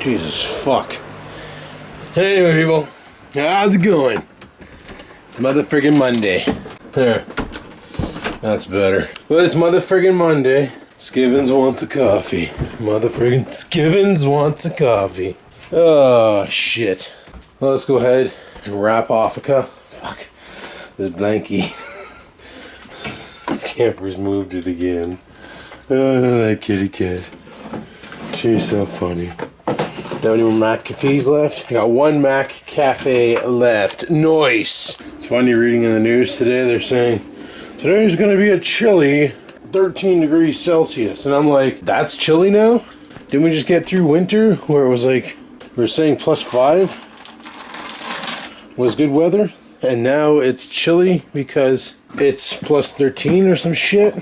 Jesus fuck. Anyway, people, how's it going? It's motherfucking Monday. There. That's better. But it's motherfucking Monday. Skivens wants a coffee. Motherfucking Skivens wants a coffee. Oh, shit. Well, let's go ahead and wrap off a cup. Fuck. This blankie. This camper's moved it again. Oh, that kitty cat. She's so funny. Don't any more Mac cafes left? I got one Mac cafe left. Nice. It's funny reading in the news today. They're saying today's going to be a chilly 13 degrees Celsius. And I'm like, that's chilly now? Didn't we just get through winter where it was like, we were saying +5 was good weather? And now it's chilly because it's +13 or some shit?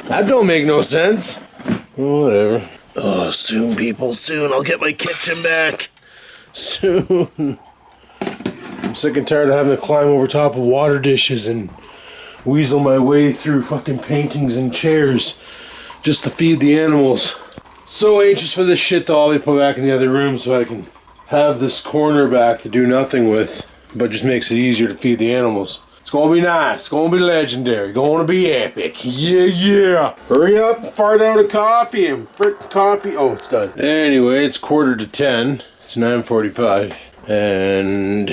That don't make no sense. Well, whatever. Oh, soon, people, soon. I'll get my kitchen back. Soon. I'm sick and tired of having to climb over top of water dishes and weasel my way through fucking paintings and chairs just to feed the animals. So anxious for this shit to all be put back in the other room so I can have this corner back to do nothing with, but just makes it easier to feed the animals. It's gonna be nice, it's gonna be legendary, gonna be epic. Yeah. Hurry up and fart out a coffee and frickin' coffee. Oh, it's done. Anyway, it's 9:45. It's 9:45. And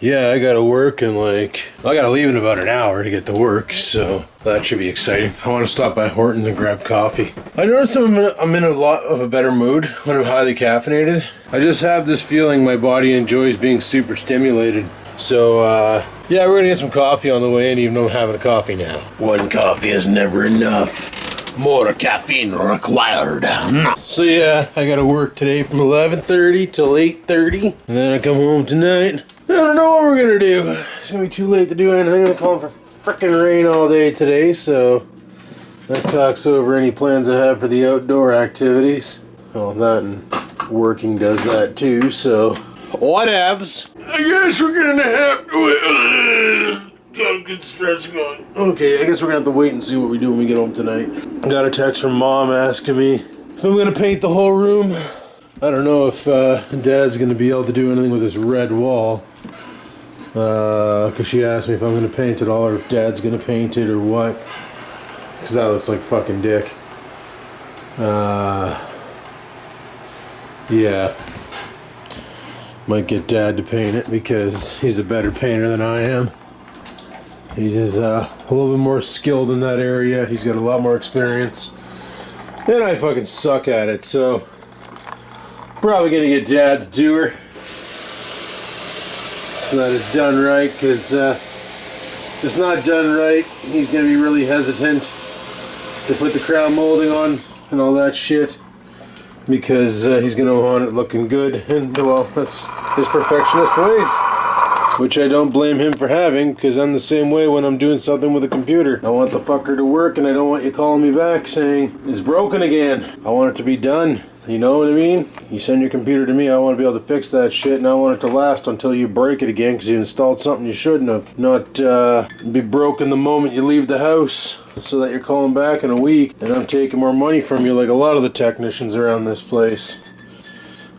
yeah, I gotta work and I gotta leave in about an hour to get to work, so that should be exciting. I wanna stop by Horton's and grab coffee. I notice I'm in a lot of a better mood when I'm highly caffeinated. I just have this feeling my body enjoys being super stimulated. So, yeah, we're gonna get some coffee on the way, and even though I'm having a coffee now. One coffee is never enough. More caffeine required. So, yeah, I gotta work today from 11:30 till 8:30, and then I come home tonight. I don't know what we're gonna do. It's gonna be too late to do anything. I'm calling for frickin' rain all day today, so that talks over any plans I have for the outdoor activities. Well, that and working does that too, so whatevs. I guess we're gonna have to got a good stretch going. Okay, I guess we're gonna have to wait and see what we do when we get home tonight. I got a text from Mom asking me if I'm gonna paint the whole room. I don't know if Dad's gonna be able to do anything with this red wall. Cause she asked me if I'm gonna paint it all or if Dad's gonna paint it or what. Cause that looks like fucking dick. Yeah. Might get Dad to paint it because he's a better painter than I am. He is a little bit more skilled in that area. He's got a lot more experience. And I fucking suck at it, so probably gonna get Dad to do her so that it's done right, because if it's not done right, he's gonna be really hesitant to put the crown molding on and all that shit. Because he's going to want it looking good, and well, that's his perfectionist ways, which I don't blame him for having, because I'm the same way when I'm doing something with a computer. I want the fucker to work, and I don't want you calling me back saying it's broken again. I want it to be done. You know what I mean? You send your computer to me, I want to be able to fix that shit, and I want it to last until you break it again because you installed something you shouldn't have. Not be broken the moment you leave the house so that you're calling back in a week and I'm taking more money from you like a lot of the technicians around this place.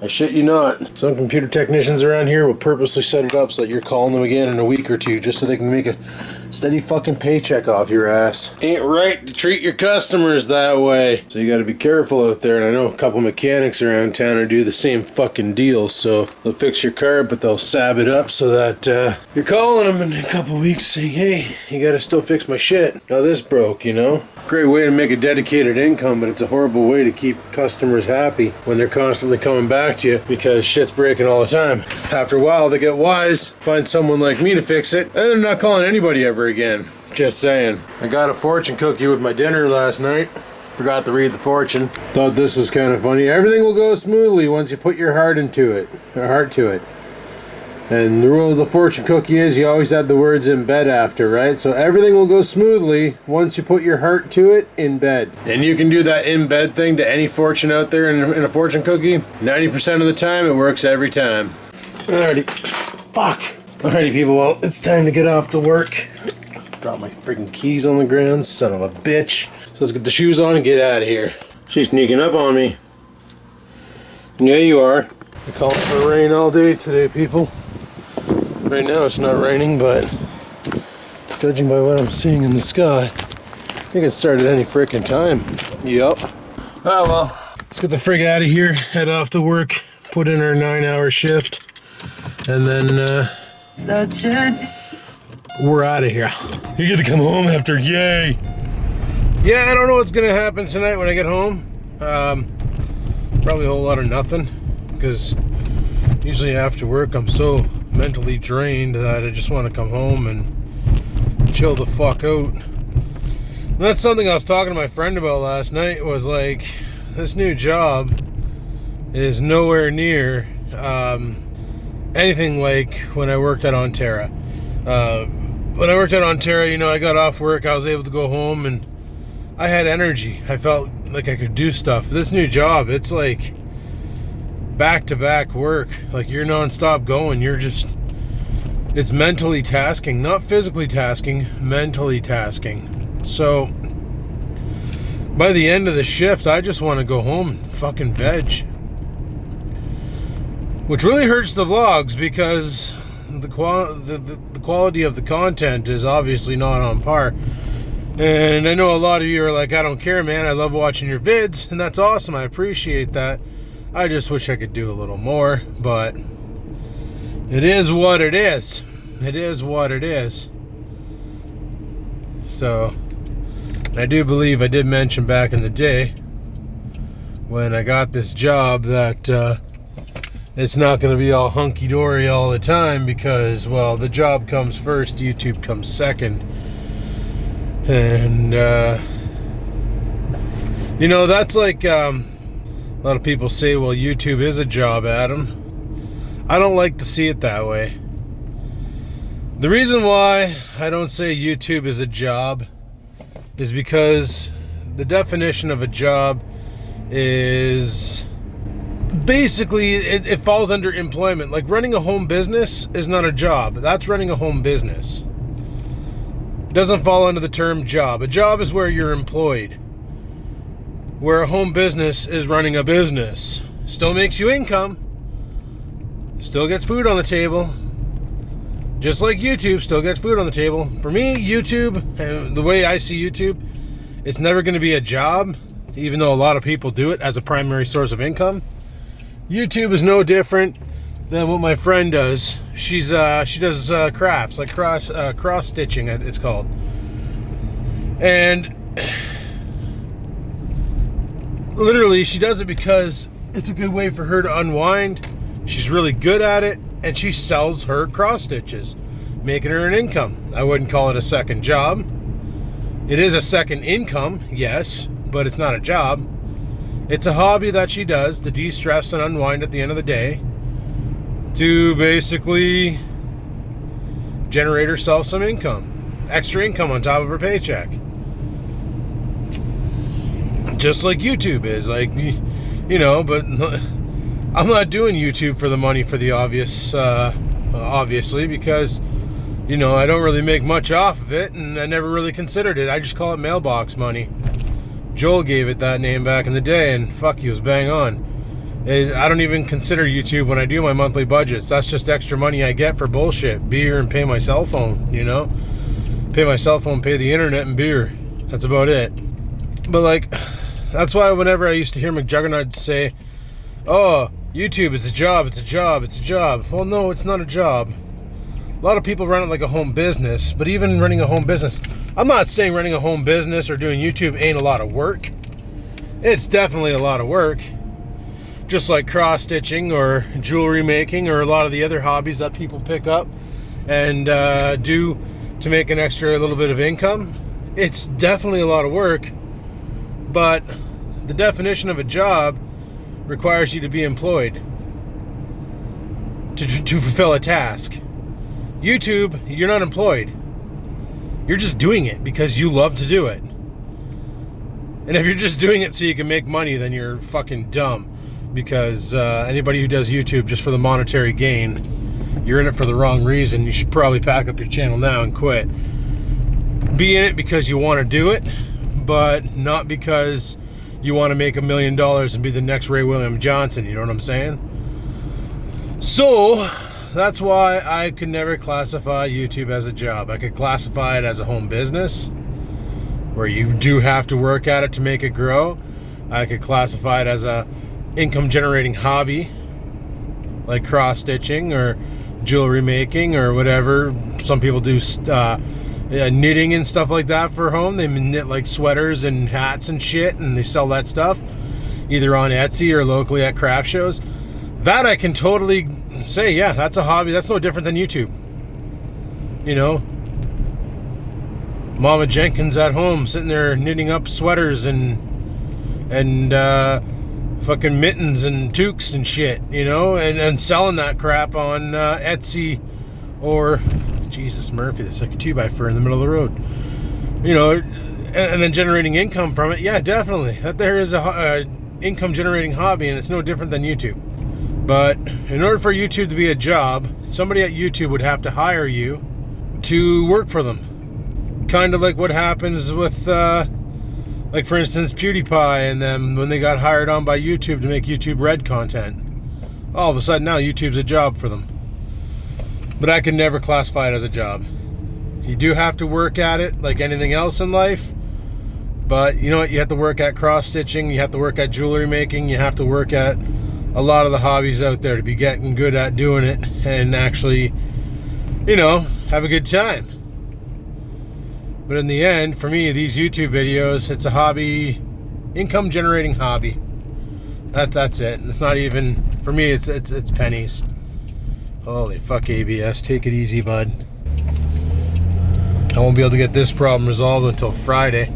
I shit you not. Some computer technicians around here will purposely set it up so that you're calling them again in a week or two just so they can make a steady fucking paycheck off your ass. Ain't right to treat your customers that way. So you gotta be careful out there, and I know a couple mechanics around town who do the same fucking deal. So they'll fix your car, but they'll sab it up so that you're calling them in a couple weeks saying, hey, you gotta still fix my shit. Now this broke, you know? Great way to make a dedicated income, but it's a horrible way to keep customers happy when they're constantly coming back to you because shit's breaking all the time. After a while, they get wise, find someone like me to fix it, and they're not calling anybody ever again. Just saying. I got a fortune cookie with my dinner last night. Forgot to read the fortune. Thought this was kind of funny. Everything will go smoothly once you put your heart into it. Heart to it. And the rule of the fortune cookie is you always add the words in bed after, right? So everything will go smoothly once you put your heart to it in bed. And you can do that in bed thing to any fortune out there in a fortune cookie. 90% of the time, it works every time. Alrighty. Fuck. Alrighty, people. Well, it's time to get off to work. Drop my freaking keys on the ground, son of a bitch. So let's get the shoes on and get out of here. She's sneaking up on me. Yeah, you are. We're calling for rain all day today, people. Right now it's not raining, but judging by what I'm seeing in the sky, I think it started any freaking time. Yup. Oh well, let's get the frig out of here, head off to work, put in our 9-hour shift, and then we're out of here. You get to come home after, yay! Yeah, I don't know what's gonna happen tonight when I get home. Probably a whole lot of nothing, because usually after work I'm so mentally drained that I just want to come home and chill the fuck out. And that's something I was talking to my friend about last night, was like, this new job is nowhere near anything like when I worked at Onterra. When I worked at Onterra, you know, I got off work, I was able to go home and I had energy. I felt like I could do stuff. This new job, it's like back-to-back work. Like, you're non-stop going. You're just, it's mentally tasking, not physically tasking, mentally tasking. So by the end of the shift, I just want to go home and fucking veg, which really hurts the vlogs, because the quality of the content is obviously not on par. And I know a lot of you are like, I don't care, man, I love watching your vids, and that's awesome, I appreciate that. I just wish I could do a little more, but it is what it is. It is what it is. So, I do believe I did mention back in the day when I got this job that it's not going to be all hunky-dory all the time, because, well, the job comes first, YouTube comes second. And, you know, that's like, a lot of people say, well, YouTube is a job, Adam. I don't like to see it that way. The reason why I don't say YouTube is a job is because the definition of a job is basically, it falls under employment. Like, running a home business is not a job. That's running a home business. It doesn't fall under the term job. A job is where you're employed. Where a home business is running a business. Still makes you income. Still gets food on the table. Just like YouTube still gets food on the table. For me, YouTube, and the way I see YouTube, it's never going to be a job, even though a lot of people do it as a primary source of income. YouTube is no different than what my friend does. She does crafts, like cross stitching, it's called. And literally, she does it because it's a good way for her to unwind. She's really good at it, and she sells her cross stitches, making her an income. I wouldn't call it a second job. It is a second income, yes, but it's not a job. It's a hobby that she does to de-stress and unwind at the end of the day, to basically generate herself some income, extra income on top of her paycheck. Just like YouTube is, like, you know, but I'm not doing YouTube for the money, for the obvious, obviously, because, you know, I don't really make much off of it, and I never really considered it. I just call it mailbox money. Joel gave it that name back in the day, and fuck, he was bang on. I don't even consider YouTube when I do my monthly budgets. That's just extra money I get for bullshit. Beer and pay my cell phone, you know? Pay my cell phone, pay the internet, and beer. That's about it. But, like, that's why whenever I used to hear McJuggernuts say, oh, YouTube is a job, it's a job, it's a job. Well, no, it's not a job. A lot of people run it like a home business, but even running a home business, I'm not saying running a home business or doing YouTube ain't a lot of work. It's definitely a lot of work. Just like cross-stitching or jewelry making or a lot of the other hobbies that people pick up and do to make an extra little bit of income. It's definitely a lot of work, but the definition of a job requires you to be employed to fulfill a task. YouTube, you're not employed. You're just doing it because you love to do it. And if you're just doing it so you can make money, then you're fucking dumb. Because anybody who does YouTube just for the monetary gain, you're in it for the wrong reason. You should probably pack up your channel now and quit. Be in it because you want to do it, but not because you want to make $1 million and be the next Ray William Johnson. You know what I'm saying? So that's why I could never classify YouTube as a job. I could classify it as a home business where you do have to work at it to make it grow. I could classify it as a income generating hobby, like cross stitching or jewelry making or whatever. Some people do knitting and stuff like that for home. They knit like sweaters and hats and shit, and they sell that stuff either on Etsy or locally at craft shows. That I can totally say, yeah, that's a hobby. That's no different than YouTube. You know, Mama Jenkins at home sitting there knitting up sweaters and fucking mittens and toques and shit, you know, and selling that crap on Etsy or Jesus Murphy, there's like a 2x4 in the middle of the road, you know, and then generating income from it. Yeah, definitely. That there is a income generating hobby, and it's no different than YouTube. But in order for YouTube to be a job, somebody at YouTube would have to hire you to work for them. Kind of like what happens with, like for instance, PewDiePie and them when they got hired on by YouTube to make YouTube Red content. All of a sudden now YouTube's a job for them. But I can never classify it as a job. You do have to work at it like anything else in life. But you know what? You have to work at cross-stitching. You have to work at jewelry making. You have to work at a lot of the hobbies out there to be getting good at doing it and actually, you know, have a good time. But in the end, for me, these YouTube videos, it's a hobby, income generating hobby. That's it. It's not even, for me, it's pennies. Holy fuck, ABS. Take it easy, bud. I won't be able to get this problem resolved until Friday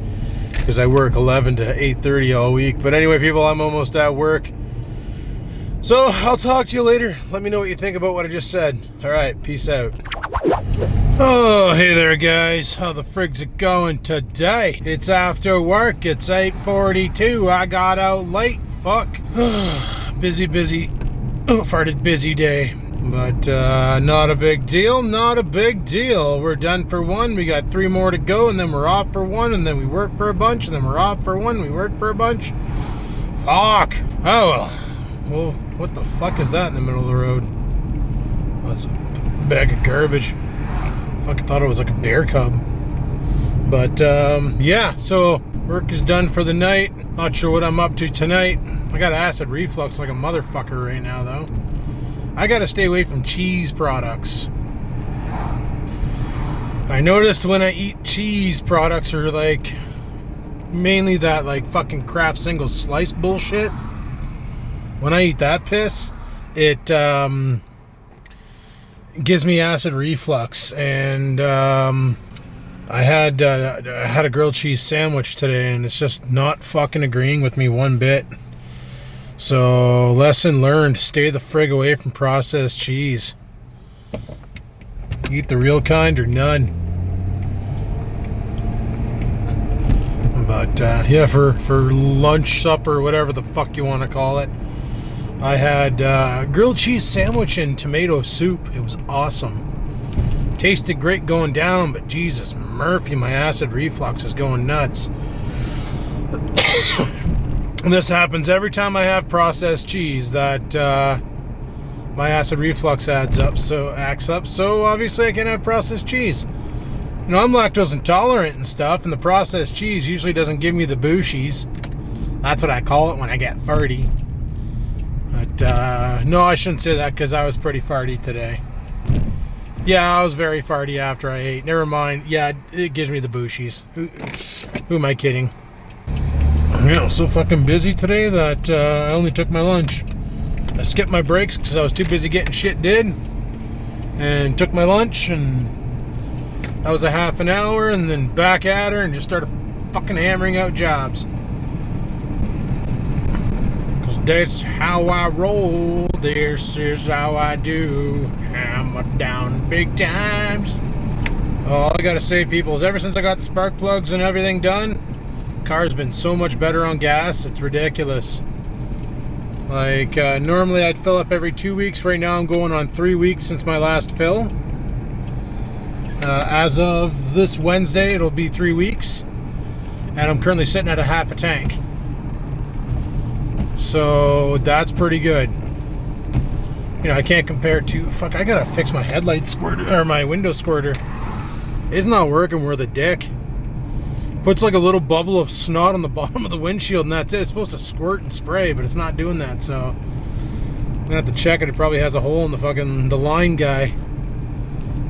because I work 11 to 8:30 all week. But anyway, people, I'm almost at work. So I'll talk to you later. Let me know what you think about what I just said. All right, peace out. Oh, hey there, guys. How the frig's it going today? It's after work. It's 8:42. I got out late. Fuck. Busy. Oh, farted busy day. But not a big deal. Not a big deal. We're done for one. We got 3 more to go, and then we're off for one, and then we work for a bunch, and then we're off for one. We work for a bunch. Fuck. Oh, well. Well, what the fuck is that in the middle of the road? Oh, it's a bag of garbage. Fucking thought it was like a bear cub. But, yeah, so work is done for the night. Not sure what I'm up to tonight. I got acid reflux like a motherfucker right now, though. I gotta stay away from cheese products. I noticed when I eat cheese products or like mainly that like fucking Kraft single slice bullshit. When I eat that piss, it gives me acid reflux. And I had a grilled cheese sandwich today, and it's just not fucking agreeing with me one bit. So, lesson learned, stay the frig away from processed cheese. Eat the real kind or none. But, yeah, for lunch, supper, whatever the fuck you want to call it, I had grilled cheese sandwich and tomato soup. It was awesome. Tasted great going down, but Jesus Murphy, my acid reflux is going nuts. And this happens every time I have processed cheese, that my acid reflux acts up. So obviously I can't have processed cheese. You know, I'm lactose intolerant and stuff, and the processed cheese usually doesn't give me the bushies. That's what I call it when I get farty. But no, I shouldn't say that because I was pretty farty today. Yeah, I was very farty after I ate. Never mind. Yeah, it gives me the bushies. Who am I kidding? Yeah, I was so fucking busy today that I only took my lunch. I skipped my breaks because I was too busy getting shit did. And took my lunch, and that was a half an hour, and then back at her and just started fucking hammering out jobs. Because that's how I roll. This is how I do. Hammer down big times. All I gotta say, people, is ever since I got the spark plugs and everything done, car's been so much better on gas, it's ridiculous. Like, normally I'd fill up every 2 weeks. Right now I'm going on 3 weeks since my last fill. As of this Wednesday, it'll be 3 weeks. And I'm currently sitting at a half a tank. So that's pretty good. You know, I can't compare it to, fuck, I gotta fix my headlight squirter, or my window squirter. It's not working worth a dick. Puts like a little bubble of snot on the bottom of the windshield and that's it. It's supposed to squirt and spray, but it's not doing that, so I'm gonna have to check it. It probably has a hole in the line guy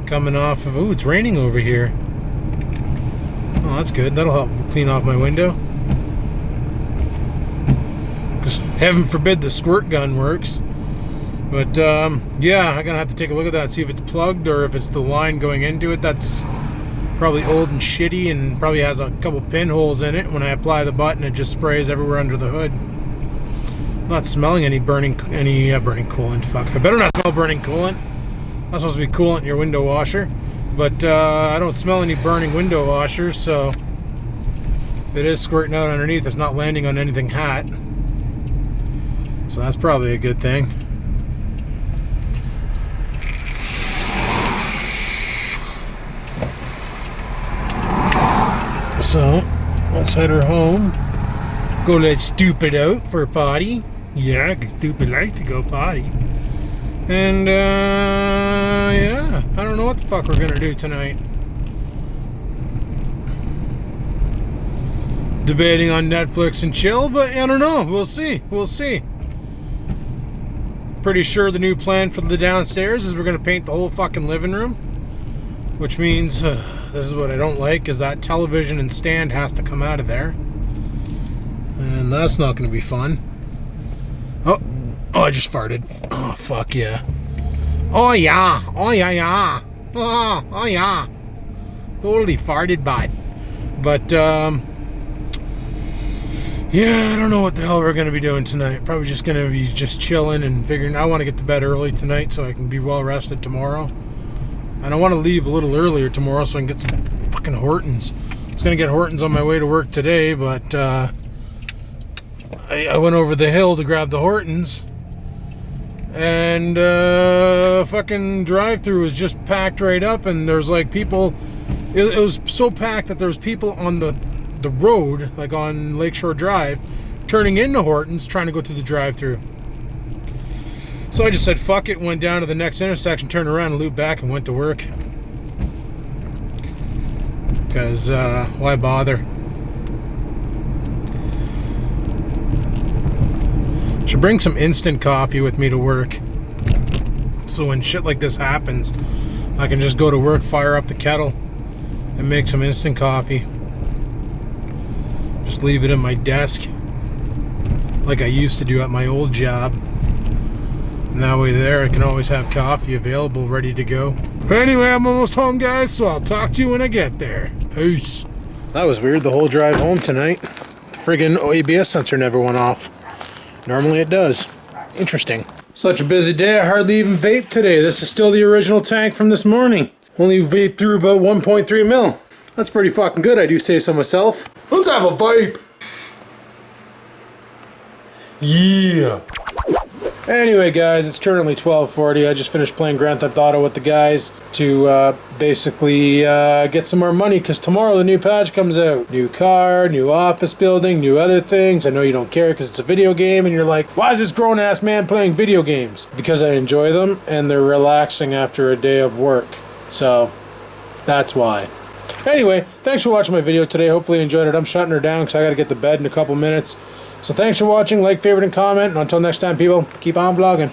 coming off of, ooh, it's raining over here. Oh, that's good. That'll help clean off my window. Because heaven forbid the squirt gun works. But yeah, I'm gonna have to take a look at that, see if it's plugged or if it's the line going into it. That's probably old and shitty and probably has a couple pinholes in it. When I apply the button, it just sprays everywhere under the hood. I'm not smelling any burning coolant. Fuck, I better not smell burning coolant. That's supposed to be coolant in your window washer. But I don't smell any burning window washers, so if it is squirting out underneath, it's not landing on anything hot. So that's probably a good thing. So let's head her home. Go let Stupid out for a potty. Yeah, because Stupid likes to go potty. And yeah, I don't know what the fuck we're gonna do tonight. Debating on Netflix and chill, but I don't know. We'll see. We'll see. Pretty sure the new plan for the downstairs is we're gonna paint the whole fucking living room, which means this is what I don't like, is that television and stand has to come out of there, and that's not gonna be fun. Oh, I just farted. Oh fuck yeah. Oh yeah. Oh yeah, yeah. Oh yeah. Totally farted, but yeah, I don't know what the hell we're going to be doing tonight. Probably just going to be just chilling and figuring. I want to get to bed early tonight so I can be well rested tomorrow. And I want to leave a little earlier tomorrow so I can get some fucking Hortons. I was going to get Hortons on my way to work today, but I went over the hill to grab the Hortons. And fucking drive-thru was just packed right up, and there's like people. It was so packed that there was people on the road, like on Lakeshore Drive, turning into Hortons, trying to go through the drive-thru. So I just said fuck it, went down to the next intersection, turned around and looped back and went to work. Because why bother? Should bring some instant coffee with me to work, so when shit like this happens, I can just go to work, fire up the kettle and make some instant coffee. Just leave it in my desk like I used to do at my old job. And that way there I can always have coffee available, ready to go. But anyway, I'm almost home, guys, so I'll talk to you when I get there. Peace. That was weird, the whole drive home tonight. The friggin' ABS sensor never went off. Normally it does. Interesting. Such a busy day, I hardly even vaped today. This is still the original tank from this morning. Only vaped through about 1.3 mil. That's pretty fucking good, I do say so myself. Let's have a vape. Yeah. Anyway, guys, it's currently 12:40. I just finished playing Grand Theft Auto with the guys to basically get some more money, because tomorrow the new patch comes out. New car, new office building, new other things. I know you don't care because it's a video game and you're like, why is this grown-ass man playing video games? Because I enjoy them and they're relaxing after a day of work. So, that's why. Anyway, thanks for watching my video today. Hopefully you enjoyed it. I'm shutting her down because I got to get to bed in a couple minutes. So thanks for watching. Like, favorite, and comment. And until next time, people, keep on vlogging.